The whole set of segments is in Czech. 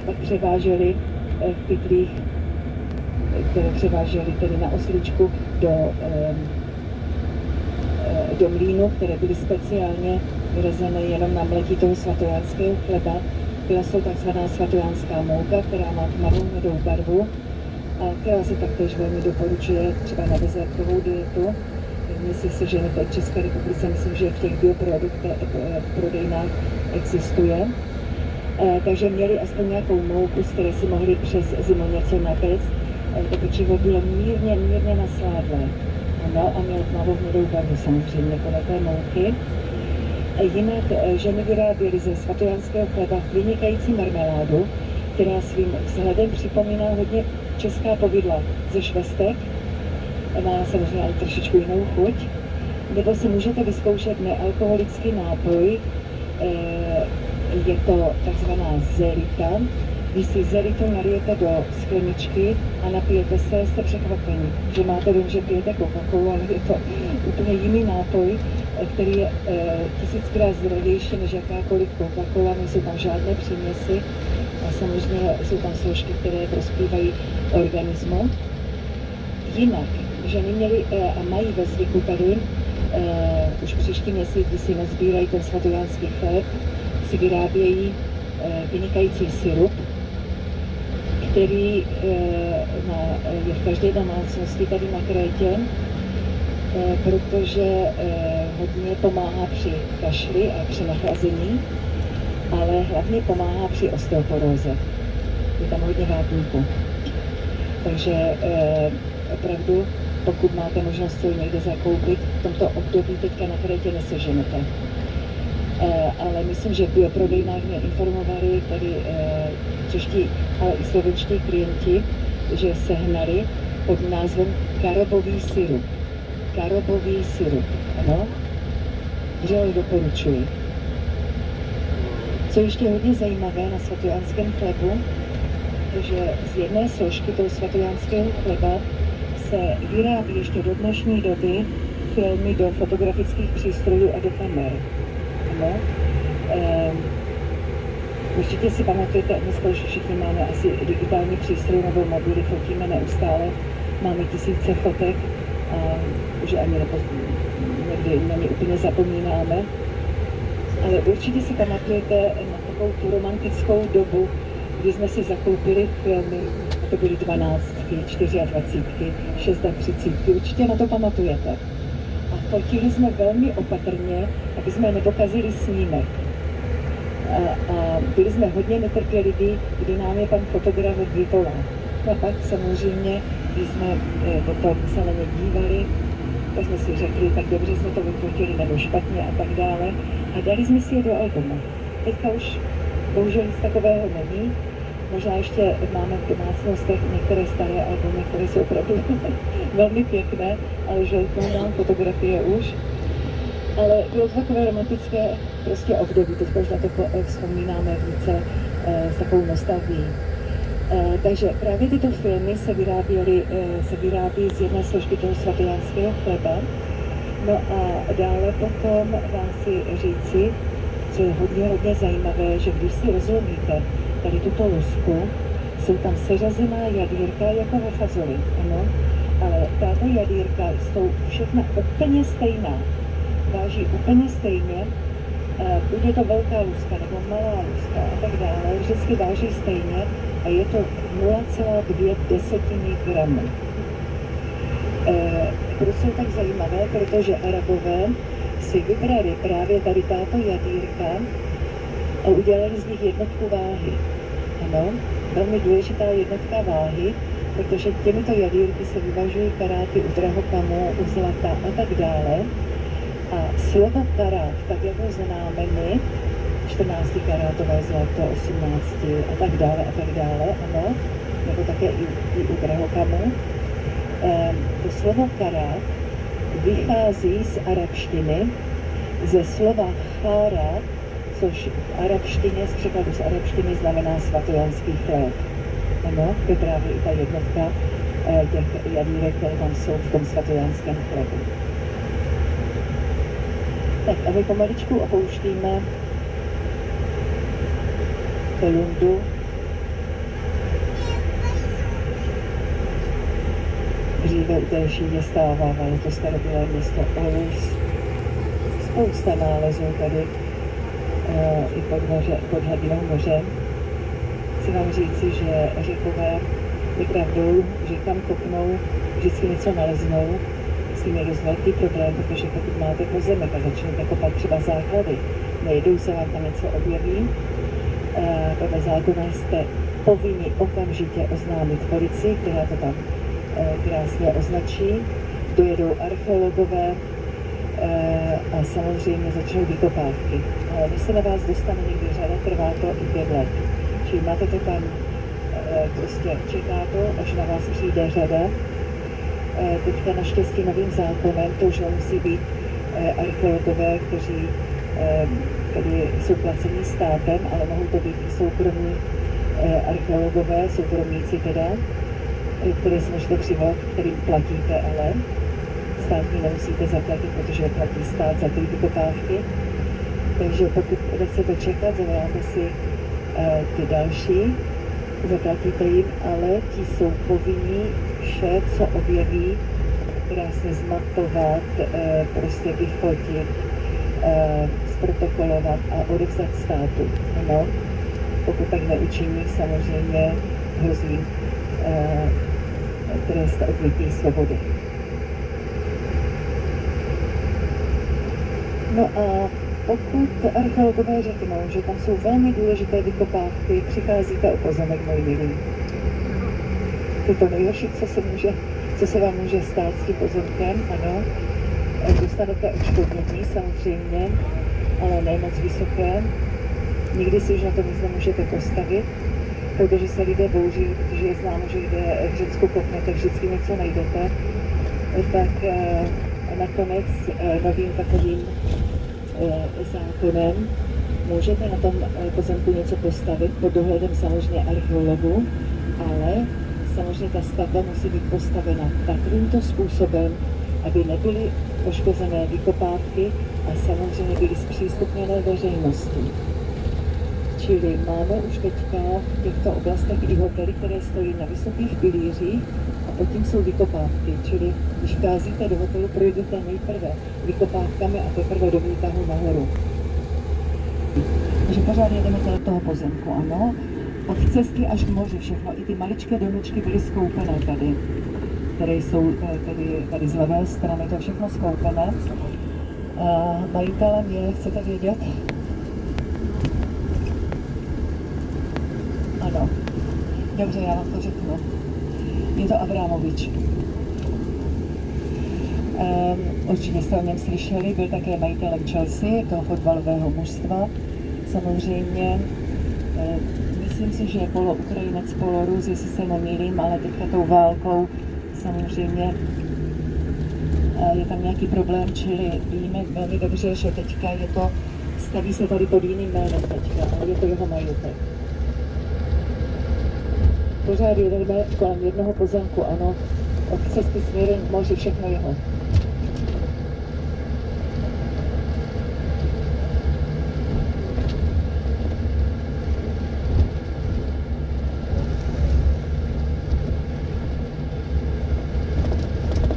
pak převáželi v pytlích, které převáželi tedy na osličku do mlýnu, které byly speciálně vyrezené jenom na mletí toho svatojanského chleba. Byla jsou takzvaná svatojanská mouka, která má tmavou hnědou barvu a která se taktéž velmi doporučuje třeba na dezertovou dietu. Jestli se ženete v České republice, myslím, že v těch bioprodejnách existuje. Takže měli aspoň nějakou mouku, z které si mohli přes zimu něco napéct. To pečivo bylo mírně nasládlé. No a měl tmavou hnědou barvu samozřejmě podle té mouky. Jinak ženy vyráběly ze svatojanského chleba vynikající marmeládu, která svým vzhledem připomíná hodně česká povidla ze švestek. Má samozřejmě ale trošičku jinou chuť. Nebo si můžete vyzkoušet nealkoholický nápoj. Je to takzvaná zelita. Když si zelitu nalijete do skleničky a napijete se, jste překvapení, že máte dojem, že pijete Coca-Colu, ale je to úplně jiný nápoj, který je tisíckrát zdravější než jakákoliv Coca-Cola, nejsou tam žádné příměsi a samozřejmě jsou tam složky, které prospívají organismu. Jinak, ženy měly a mají ve zvyku tady už příští měsíc, když si nazbírají ten svatojánský chléb, si vyrábějí vynikající syrup, který je v každé domácnosti tady na Krétě, protože hodně pomáhá při kašli a při nachlazení, ale hlavně pomáhá při osteoporóze. Je tam hodně vápníků. Takže opravdu, pokud máte možnost to někde zakoupit, v tomto období teďka na Krétě neseženete. Ale myslím, že v bioprodejnách mě informovali tady čeští, ale i slovenští klienti, že sehnali pod názvem karobový syrup. Karobový syrup, ano. Vřele doporučuji. Co ještě hodně zajímavé na svatojanském chlebu, že z jedné složky toho svatojanského chleba se vyrábí ještě do dnešní doby filmy do fotografických přístrojů a do kamer. No. Určitě si pamatujete, dneska už všichni máme asi digitální přístroj nebo mobily, fotíme neustále, máme tisíce fotek a už ani někdy na ně úplně zapomínáme. Ale určitě si pamatujete na takovou tu romantickou dobu, kdy jsme si zakoupili filmy, to byly 12, 24, 36, určitě na to pamatujete. A fotili jsme velmi opatrně, aby jsme nepokazili snímek. A byli jsme hodně netrpěliví, kdy nám je pan fotograf vyvolal. A pak samozřejmě, když jsme potom se na ně dívali, tak jsme si řekli, tak dobře jsme to vyfotili nebo špatně a tak dále. A dali jsme si je do albumu. Teďka už bohužel nic takového není. Možná ještě máme v domácnostech některé staré albumy, které jsou opravdu velmi pěkné, ale želtnou nám fotografie už. Ale bylo to takové romantické prostě období, teď už na to vzpomínáme více s takovou nostalgií. Takže právě tyto filmy se vyrábí z jedné složky toho svatojanského chleba. No a dále potom vám si říci, co je hodně zajímavé, že když si rozlomíte tady tuto lusku, jsou tam seřazená jadírka jako ve fazoli, ano, ale tato jadírka jsou všechna úplně stejná, váží úplně stejně, buď je to velká luska nebo malá luska a tak dále, vždycky váží stejně a je to 0,2 gramu. Proč jsou tak zajímavé? Protože Arabové si vybrali právě tady tato jadírka a udělali z nich jednotku váhy. Ano, velmi důležitá jednotka váhy, protože těmito jadírky se vyvažují karáty u drahokamů, u zlata a tak dále. A slovo karát, tak jak ho známe my, 14 karátové zlato, 18 a tak dále, ano, nebo také i u drahokamů. To slovo karát vychází z arabštiny, ze slova chárát, což v arabštině, z překladu z arabštiny znamená svatojanský chléb. Ano, to je právě i ta jednotka těch jadírek, které tam jsou v tom svatojanském chlebu. Tak a my pomaličku opouštíme Kolumbu. Dříve u té Šíně stávávalo to starobylé město Aarhus. Spousta nálezů tady i pod hladinou moře. Chci vám říci, že Řekové je pravdou, že tam kopnou, vždycky něco naleznou. S tím je dost velký problém, protože pokud máte pozemek a začnete kopat třeba základy, nejdou se vám tam něco objeví, podle zákona jste povinni okamžitě oznámit policii, která to tam krásně označí, dojedou archeologové a samozřejmě začnou vykopávky. Ale když se na vás dostane někdy řada, trvá to i 5 let. Čili máte to tam, prostě čeká to, až na vás přijde řada. Teďka naštěstí novým zákonem to už nemusí být archeologové, kteří tady jsou placení státem, ale mohou to být i soukromí archeologové, soukromníci teda, které si můžete přivolat, kterým platíte, ale státní nemusíte zaplatit, protože platí stát za ty vykopávky. Takže pokud nechcete čekat, zavoláte si ty další, zaplatíte jim, ale ti jsou povinní vše, co objeví, krásně zmapovat, prostě vyfotit, zprotokolovat a odevzdat státu. Ano, pokud tak neučiní, samozřejmě hrozí trest odnětí svobody. No a pokud archeologové řeknou, že tam jsou velmi důležité vykopávky, přicházíte o pozemek, moji milí. To je to nejhorší, co se vám může stát s tím pozemkem, ano. Dostanete odškodnění samozřejmě, ale ne moc vysoké. Nikdy si už na to nic nemůžete postavit, protože se lidé bouří, protože je známo, že kde v Řecku kopnete, vždycky něco najdete. Tak nakonec novým takovým zákonem můžete na tom pozemku něco postavit pod dohledem samozřejmě archeologů, ale samozřejmě ta stavba musí být postavena takovýmto způsobem, aby nebyly poškozené vykopávky a samozřejmě byly zpřístupněné veřejnosti. Čili máme už teďka v těchto oblastech i hotely, které stojí na vysokých pilířích a pod tím jsou vykopávky. Čili když vcházíte do hotelu, projdete nejprve vykopávkami a teprve do výtahu nahoru. Takže pořád jedeme do toho pozemku, ano. Od cesty až k moři všechno, i ty maličké domečky byly skoupené tady, které jsou tady z levé strany, to všechno skoupené. Majitelem je, chcete vědět? Ano, dobře, já vám to řeknu. Je to Abramovič. Určitě jste o něm slyšeli, byl také majitelem Chelsea, toho fotbalového mužstva. Samozřejmě, myslím si, že je Ukrajinec, Rus, jestli se nemýlím, ale teďka tou válkou samozřejmě je tam nějaký problém, čili víme velmi dobře, že teďka je to, staví se tady pod jiným jménem teďka, ale je to jeho majetek. Pořád jedeme kolem jednoho pozemku, ano, od cesty směrem k moři, všechno jeho.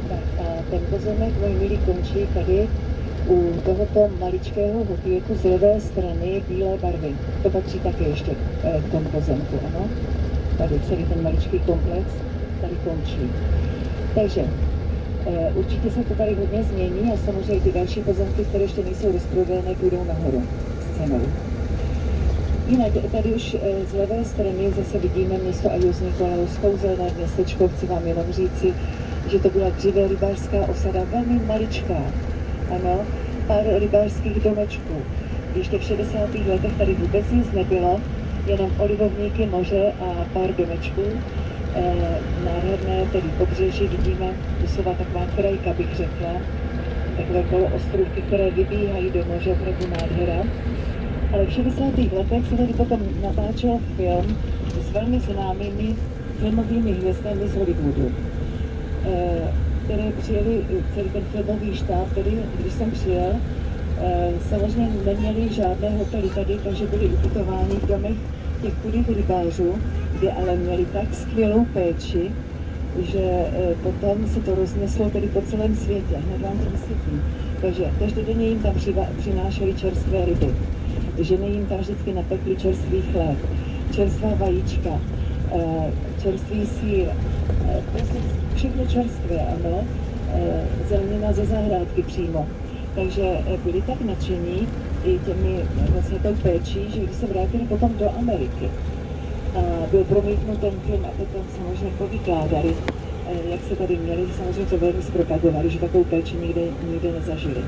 Tak a ten pozemek, můj milý, končí tady u tohoto maličkého hotýlku z levé strany bílé barvy. To patří také ještě k tomu pozemku, ano. Tady celý ten maličký komplex tady končí. Takže určitě se to tady hodně změní a samozřejmě ty další pozemky, které ještě nejsou rozprodané, půjdou nahoru s cenou. Jinak tady už z levé strany zase vidíme město Aios Nikolaos, kouzelné městečko. Chci vám jenom říci, že to byla dříve rybářská osada, velmi maličká. Ano, pár rybářských domečků. Ještě v 60. letech tady vůbec nic nebylo, jenom olivovníky, moře a pár domečků. Nádherné tedy pobřeží vidíme, doslova taková krajka, bych řekla. Takové poloostrůvky, které vybíhají do moře, opravdu nádhera. Ale v 60. letech se tady potom natáčel film s velmi známými filmovými hvězdami z Hollywoodu, které přijeli, celý ten filmový štáb, tedy když jsem přijel, samozřejmě neměli žádné hotely tady, takže byli ubytováni v domech těch chudých rybářů, kde ale měli tak skvělou péči, že potom se to rozneslo tedy po celém světě. Hned vám to vysvětlím. Takže každodenně jim tam přinášeli čerstvé ryby. Ženy jim tam vždycky napekly čerstvý chléb, čerstvá vajíčka, čerstvý sýr, prostě všechno čerstvé, ano, zelenina ze zahrádky přímo. Takže byli tak nadšení i těmi vlastně tou péčí, že když se vrátili potom do Ameriky, a byl promítnut ten film a potom samozřejmě povykládali, jak se tady měli, samozřejmě to velmi zpropagovali, že takovou péči nikde nezažili.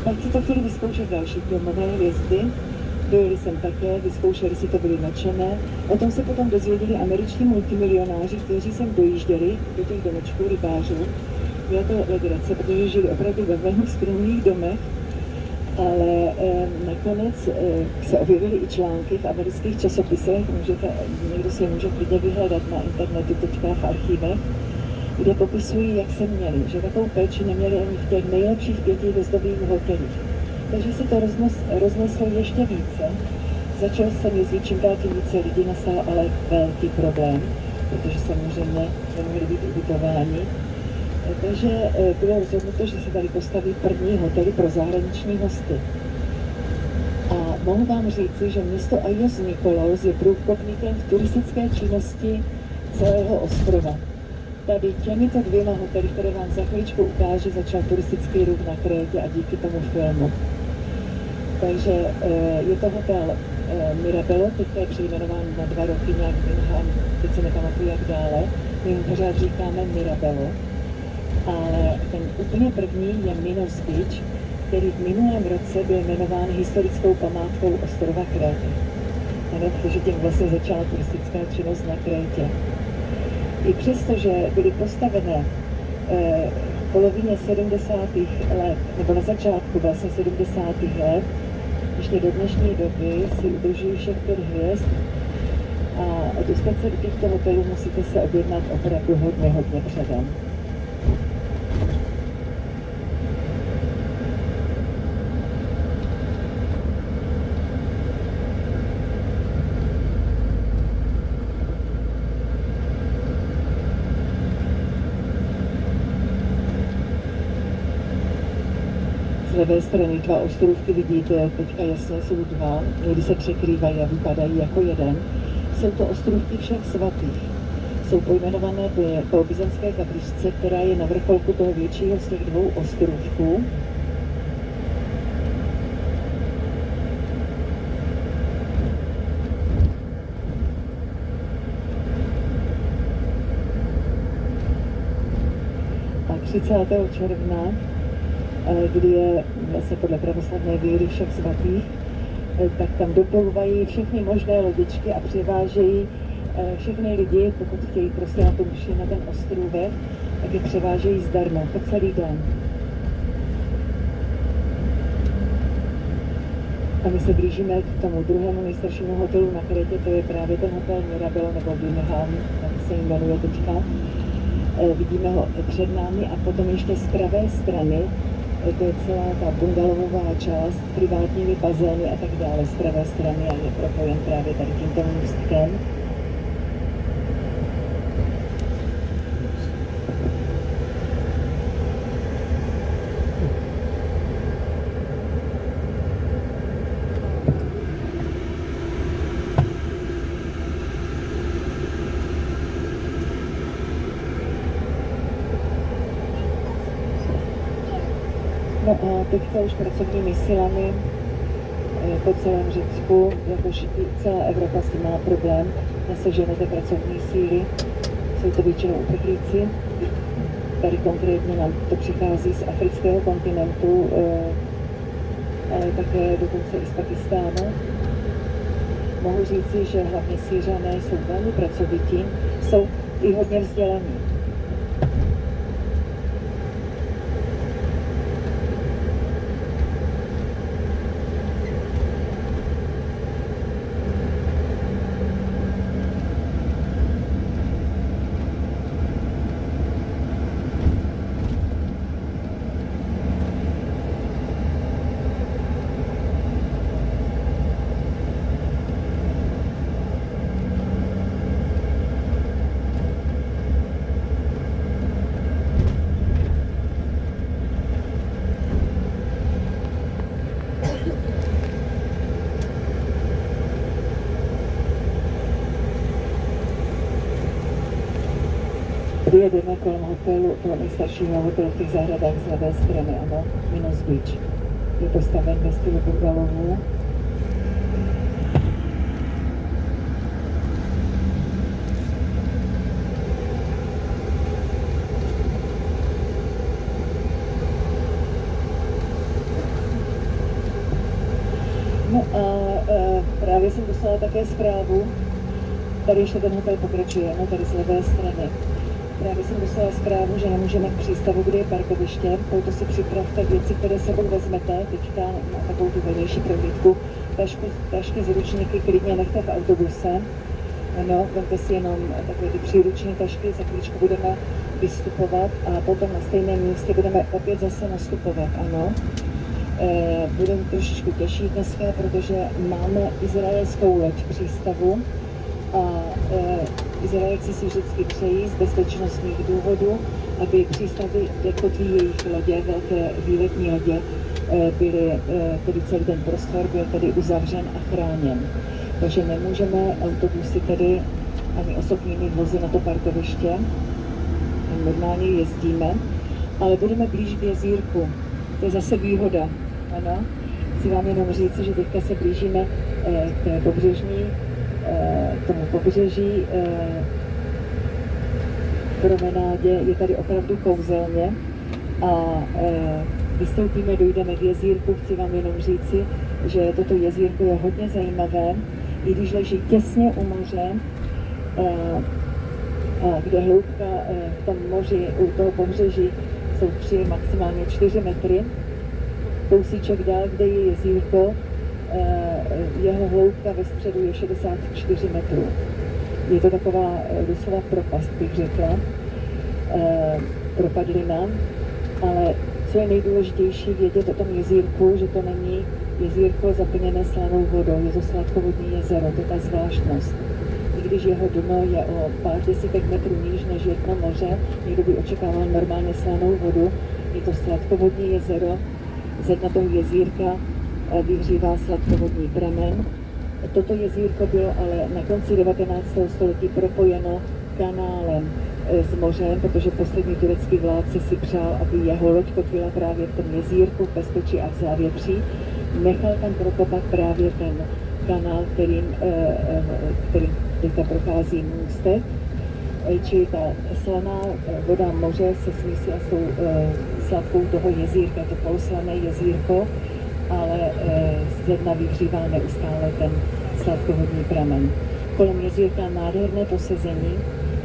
Pak si to chtěli vyzkoušet další filmové hvězdy, dojeli jsem také, vyzkoušeli si to, byli nadšené. O tom se potom dozvěděli američtí multimilionáři, kteří sem dojížděli do těch domečků rybářů. Byla to legrace, protože žili opravdu ve velmi skromných domech, ale nakonec se objevily i články v amerických časopisech, někdo si je může klidně vyhledat na internetu teďka v archívech, kde popisují, jak se měli, že takovou péči neměli ani v těch nejlepších 5hvězdových hotelích. Takže se to rozneslo ještě více. Začalo se jezdit čím dál tím více lidí, nastal ale velký problém, protože samozřejmě nemohli být ubytováni. Takže bylo rozhodnuto, že se tady postaví první hotely pro zahraniční hosty. A mohu vám říci, že město Ayos Nikolos je průkopníkem v turistické činnosti celého ostrova. Tady těmito dvěma hotely, které vám za chvíličku ukáže, začal turistický ruch na Krétě a díky tomu filmu. Takže je to hotel Mirabello, teď je přejmenován na 2 roky nějak Vinham, teď se nepamatuju jak dále, my mu pořád říkáme Mirabello. Ale ten úplně první je Minos Beach, který v minulém roce byl jmenován historickou památkou ostrova Kréty. Ano, protože tím vlastně začala turistická činnost na Krétě. I přesto, že byly postavené v polovině 70. let, nebo na začátku vlastně 70. let, ještě do dnešní doby si udržují všech 5 hvězd a dostat se do těchto hotelů musíte se objednat opravdu hodně předem. Z levé strany 2 ostrůvky vidíte, teďka jasně jsou 2, někdy se překrývají a vypadají jako jeden. Jsou to ostrůvky všech svatých. Jsou pojmenované po byzantské kapličce, která je na vrcholku toho většího z těch 2 ostrůvků. A 30. června, kdy je vlastně podle pravoslavné víry všech svatých, tak tam doplouvají všechny možné lodičky a převážejí všechny lidi, pokud chtějí prostě na ten ostrůvek, tak je převážejí zdarma po celý den. A my se blížíme k tomu druhému nejstaršímu hotelu na Krétě, to je právě ten hotel Mirabello nebo Vinham, jak se jmenuje teďka. Vidíme ho před námi a potom ještě z pravé strany, to je celá ta bungalovová část s privátními bazény a tak dále z pravé strany a je propojen právě tady tímto můstkem. No a teďka už pracovními silami po celém Řecku, jakož i celá Evropa s tím má problém, neseženete pracovní síly, jsou to většinou uprchlíci. Tady konkrétně nám to přichází z afrického kontinentu, ale také dokonce i z Pakistánu. Mohu říci, že hlavně Syřané jsou velmi pracovití, jsou i hodně vzdělaní. Vyjedeme kolem hotelu, toho nejstaršího hotelu v těch zahradách z levé strany, ano, Minos Beach. Je postaven ve stylu bungalovu. No a právě jsem dostala také zprávu, tady ještě ten hotel pokračuje, no tady z levé strany. Právě jsem dostala zprávu, že nemůžeme k přístavu, kde je parkoviště, proto si připravte věci, které sebou vezmete, teďka na takovou tu vedlejší prohlídku. Tašky z ručníky klidně nechte v autobuse. Ano, vemte si jenom takové ty příruční tašky, za chvíličku budeme vystupovat a potom na stejném místě budeme opět zase nastupovat, ano. Budeme trošičku těžší dneska, protože máme izraelskou loď v přístavu a Izraelci si vždycky přejí z bezpečnostních důvodů, aby přístavy, kde kotví jejich lodě, velké výletní lodě, tedy celý ten prostor byl tedy uzavřen a chráněn. Takže nemůžeme autobusy tedy ani osobními vozy na to parkoviště, normálně jezdíme, ale budeme blíž k jezírku. To je zase výhoda, ano. Chci vám jenom říct, že teďka se blížíme k té pobřežní, k tomu pobřeží promenádě, je tady opravdu kouzelně a vystoupíme, dojdeme k jezírku. Chci vám jenom říci, že toto jezírko je hodně zajímavé, i když leží těsně u moře, kde hloubka v tom moři, u toho pobřeží jsou 3, maximálně 4 metry. Kousíček dál, kde je jezírko, jeho hloubka ve středu je 64 metrů. Je to taková doslova propast, bych řekla, propadlina, ale co je nejdůležitější vědět o tom jezírku, že to není jezírko zaplněné slanou vodou, je to sladkovodní jezero, to je ta zvláštnost. I když jeho dno je o pár desítek metrů níž než je dno moře, někdo by očekával normálně slanou vodu, je to sladkovodní jezero, ze dna toho jezírka vyhřívá sladkovodní pramen. Toto jezírko bylo ale na konci 19. století propojeno kanálem s mořem, protože poslední turecký vládce si přál, aby jeho loď kotvila právě v tom jezírku v bezpečí a v závětří. Nechal tam prokopat právě ten kanál, kterým teďka prochází můstek. Čili ta slaná voda moře se smísila s tou sladkou toho jezírka, to poloslané jezírko, ale ze dna vyhřívá neustále ten sladkovodní pramen. Kolem jezírka nádherné posezení,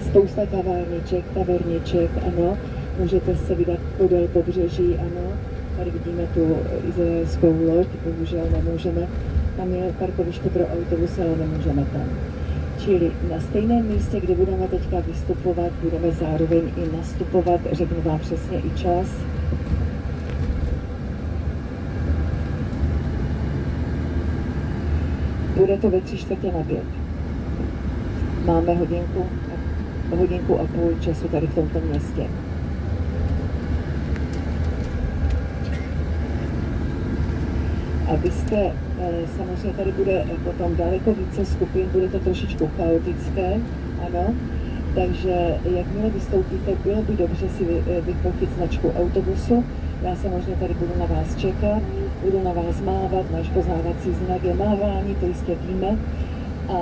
spousta kavárniček, taverniček, ano, můžete se vydat podél pobřeží, ano, tady vidíme tu izraelskou loď, bohužel nemůžeme, tam je parkoviště pro autobus, ale nemůžeme tam. Čili na stejném místě, kde budeme teďka vystupovat, budeme zároveň i nastupovat, řeknu vám přesně i čas. Bude to ve 3:45. Máme hodinku a půl času tady v tomto městě. A vy jste, samozřejmě tady bude potom daleko více skupin, bude to trošičku chaotické, ano, takže jakmile vystoupíte, bylo by dobře si vyfotit značku autobusu. Já samozřejmě tady budu na vás čekat, budu na vás mávat, náš poznávací znak je mávání, to jistě víme. A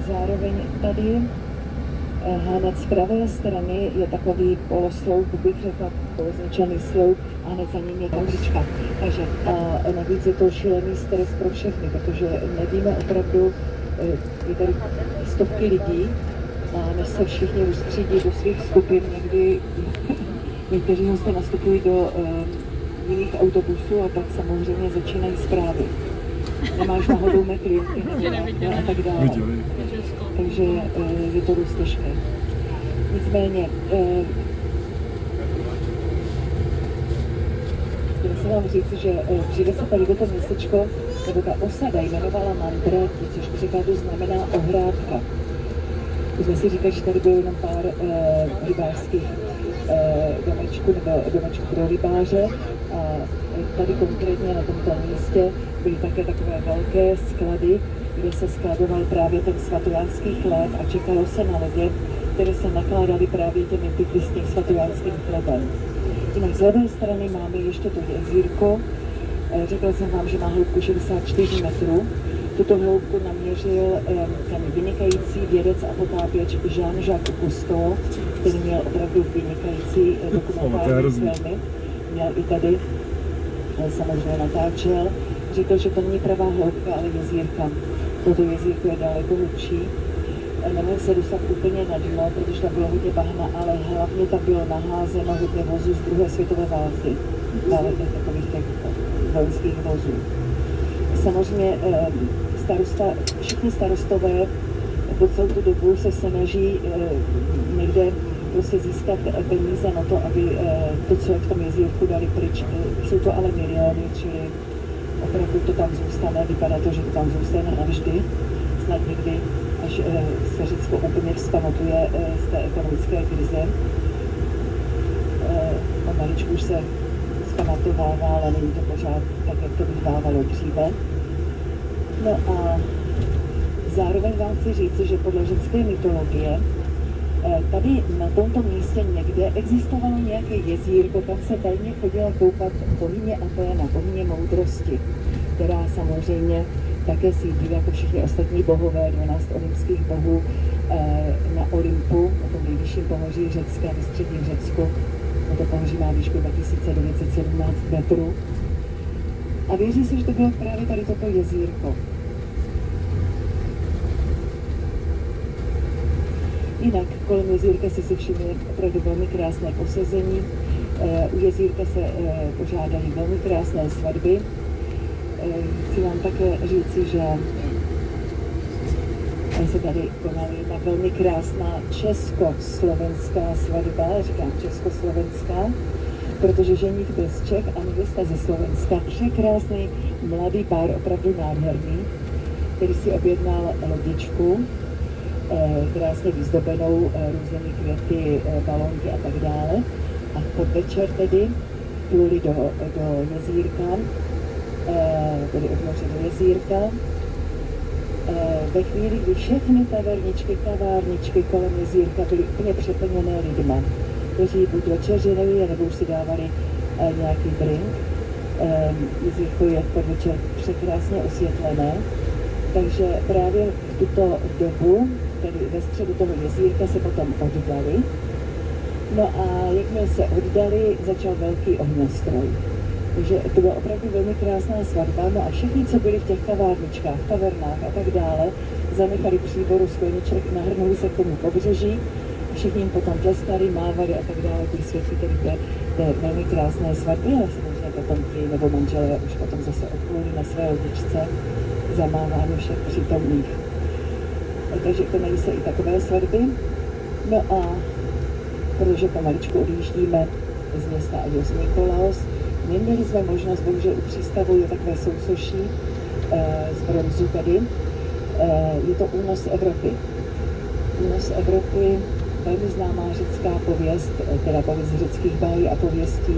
zároveň tady hned z pravé strany je takový polosloup, bych řekla, poloznačený sloup a hned za ním je kaplička. Takže a navíc je to šílený stres pro všechny, protože nevíme opravdu, je tady stovky lidí a než se všichni rozstřídí do svých skupin, někdy někteří hosté nastupují do jiných autobusů a tak samozřejmě začínají zprávy. Nemáš náhodou mé klienty a tak dále. Takže je to dost těžké. Nicméně, chtěla jsem vám říct, že přijde se tady do toho městečko, nebo ta osada jmenovala Mandráti, což v překladu znamená ohrádka. Už jsme si říkali, že tady bylo jenom pár rybářských domečků nebo domečků pro rybáře a tady konkrétně na tomto místě byly také takové velké sklady, kde se skladoval právě ten svatojánský chléb a čekalo se na lodě, které se nakládaly právě těmi typy s tím svatojánským chlebem. Jinak z levé strany máme ještě to jezírko. Řekla jsem vám, že má hloubku 64 metrů. Tuto hloubku naměřil ten vynikající vědec a potápěč Jean-Jacques Cousteau, který měl opravdu vynikající dokumentární filmy. Měl i tady, samozřejmě natáčel. Řekl, že to není pravá hloubka, ale jezírka. Toto jezírko je daleko hlubší. Nemohl se dostat úplně na dno, protože tam bylo hodně bahna, ale hlavně tam bylo naházeno hodně vozů z druhé světové války. Takových těch vojenských vozů. Samozřejmě všichni starostové po celou tu dobu se snaží někde prostě získat peníze na to, aby to, co je v tom jezírku, dali pryč. Jsou to ale miliony, čili opravdu to tam zůstane, vypadá to, že to tam zůstane navždy, snad někdy, až se Řecko úplně vzpamatuje z té ekonomické krize. Pomaličku už se vzpamatovává, ale není to pořád tak, jak to bývávalo dříve. No a zároveň vám chci říct, že podle řecké mytologie tady na tomto místě někde existovalo nějaké jezírko, kam se tajně chodila koupat bohyně Aténa, bohyně moudrosti, která samozřejmě také sídlí jako všichni ostatní bohové, 12 olympských bohů na Olympu, na tom nejvyšším pohoří Řecka, ve středním Řecku. To pohoří má výšku 2917 metrů. A věří se, že to bylo právě tady toto jezírko. Jinak kolem jezírka si všimli opravdu velmi krásné posezení. U jezírka se pořádají velmi krásné svatby. Chci vám také říci, že se tady konala jedna velmi krásná československá svatba, říkám československá, protože ženich byl z Čech a nevěsta ze Slovenska. Překrásný mladý pár, opravdu nádherný, který si objednal lodičku, krásně vyzdobenou různými květy, balónky a tak dále. A v podvečer tedy pluli do jezírka, tedy od moře do jezírka. Ve chvíli, kdy všechny taverničky, kavárničky kolem jezírka byly úplně přeplněné lidma, kteří buď večeřili, nebo už si dávali nějaký drink. Jezírko je v podvečer překrásně osvětlené, takže právě v tuto dobu, tedy ve středu toho jezírka, se potom oddali. No a jakmile se oddali, začal velký ohňostroj. Takže to byla opravdu velmi krásná svatba, no a všichni, co byli v těch kavárničkách, tavernách a tak dále, zanechali příboru skleniček, nahrnuli se k tomu pobřeží, všichni jim potom tleskali, mávali a tak dále, ty světly tedy té velmi krásné svatby, ale samozřejmě potom ti nebo manželé už potom zase odpluli na své lodičce za mávání všech přítomných. Takže konají se i takové svatby. No a protože pomaličku odjíždíme z města Agios Nikolaos, neměli jsme možnost, bohužel u přístavu je takové sousoší z bronzu tady. Je to Únos Evropy. Únos Evropy, velmi známá řecká pověst, teda pověst řeckých bájí a pověstí,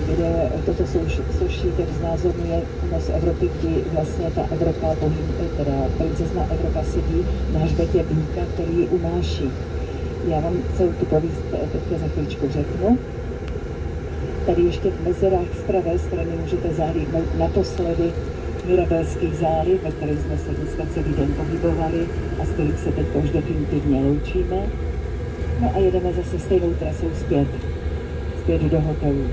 kde toto sousoší tedy znázorňuje Únos Evropy, kdy vlastně ta Evropa, teda princezna Evropa sedí na hřbetě býka, který ji unáší. Já vám celou tu pověst teďka za chvíličku řeknu. Tady ještě v mezerách z pravé strany můžete zahlídnout naposledy Mirabelský záliv, ve kterém jsme se dneska celý den pohybovali a s kterým se teď už definitivně loučíme. No a jedeme zase stejnou trasou zpět do hotelu.